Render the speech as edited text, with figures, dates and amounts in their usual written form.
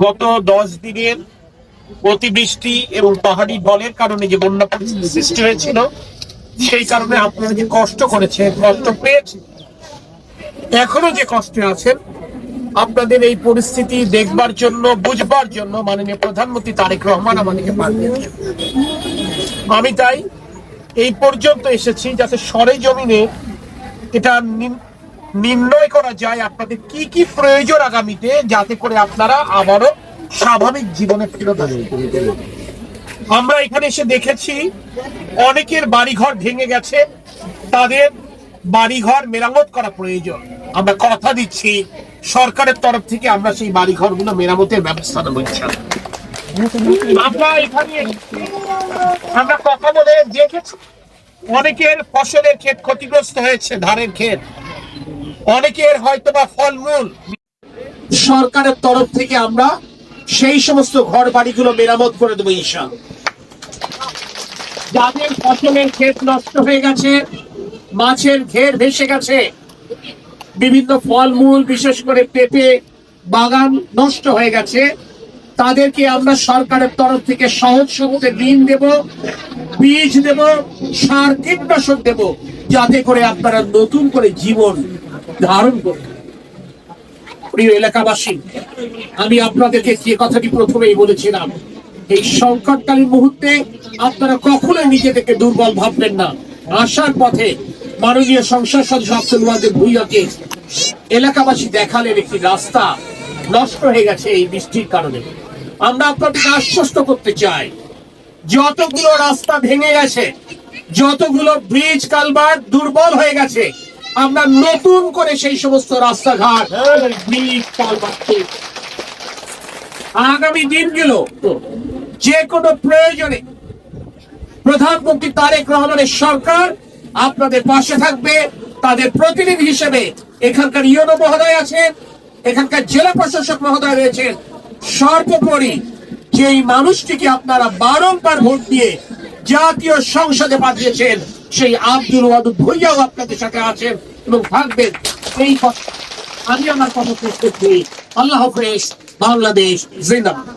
গত 10 দিনের অতিবৃষ্টি এবং পাহাড়ি ঢলের কারণে যে বন্যা পরিস্থিতি সৃষ্টি হয়েছিল, সেই কারণে আপনারা যে কষ্ট করেছেন, কষ্ট পেয়েছেন, এখনো যে কষ্টে আছেন, আপনাদের এই পরিস্থিতি দেখবার জন্য, বুঝবার জন্য মাননীয় প্রধানমন্ত্রী তারেক রহমান আমাদেরকে পাঠিয়েছেন। আমি তাই এই পর্যন্ত এসেছি যাতে সরেজমিনে এটা নির্ণয় করা যায় আপনাদের কি কি প্রয়োজন আগামীতে, যাতে করে আপনারা আবারও স্বাভাবিক জীবনে ফিরত আসেন। আমরা এখানে এসে দেখেছি অনেকের বাড়িঘর ভেঙে গেছে, তাদের বাড়িঘর মেরামত করা প্রয়োজন। আমরা কথা দিচ্ছি সরকারের তরফ থেকে আমরা সেই বাড়িঘরগুলো মেরামতের ব্যবস্থা নেব ইনশাআল্লাহ। আমরা কথা বলে দেখেছি অনেকের ফসলের ক্ষেত ক্ষতিগ্রস্ত হয়েছে, ধানের ক্ষেত, অনেকের হয়তোবা ফলমূল। সরকারের তরফ থেকে আমরা সেই সমস্ত ঘর বাড়িগুলো মেরামত করে দেবো ইনশাআল্লাহ। যাদের ফসলের ক্ষেত নষ্ট হয়ে গেছে, মাছের ঘের ভেসে গেছে, বিভিন্ন ফলমূল বিশেষ করে পেঁপে বাগান নষ্ট হয়ে গেছে, তাদেরকে আমরা সরকারের তরফ থেকে সহজ শর্তে ঋণ দেব, বীজ দেব, সার কীটনাশক দেব, যাতে করে আপনারা নতুন করে জীবন ধারণ করুন। প্রিয় এলাকাবাসী, আমি আপনাদেরকে যে কথাটি প্রথমেই বলেছিলাম, এই সংকটকালীন মুহূর্তে আপনারা কখনোই নিজেদেরকে দুর্বল ভাববেন না। আসার পথে মাননীয় সংসদ সদস্য আব্দুল ওয়াদুদ ভূঁইয়াকে এলাকাবাসী দেখালেন একটি রাস্তা নষ্ট হয়ে গেছে এই বৃষ্টির কারণে। আমরা আপনাদেরকে আশ্বস্ত করতে চাই, যতগুলো রাস্তা ভেঙে গেছে, যতগুলো ব্রিজ কালভার্ট দুর্বল হয়ে গেছে, আমরা নতুন করে সেই সমস্ত রাস্তাঘাট, ব্রিজ কালভার্ট আগামী দিনগুলো যে কোনো প্রয়োজনে প্রধানমন্ত্রী তারেক রহমানের সরকার আপনাদের পাশে থাকবে। তাদের প্রতিনিধি হিসেবে এখানকার ইউনো মহোদয় আছেন, এখানকার জেলা প্রশাসক মহোদয় রয়েছেন, সর্বোপরি যেই মানুষটিকে আপনারা বারংবার ভোট দিয়ে জাতীয় সংসদে পাঠিয়েছেন, সেই আব্দুল ওয়াদুদ ভূঁইয়াও আপনাদের সাথে আছেন এবং থাকবেন। এই আমি আমার কথা শেষ করছি। আল্লাহ হাফেজ। বাংলাদেশ জিন্দাবাদ।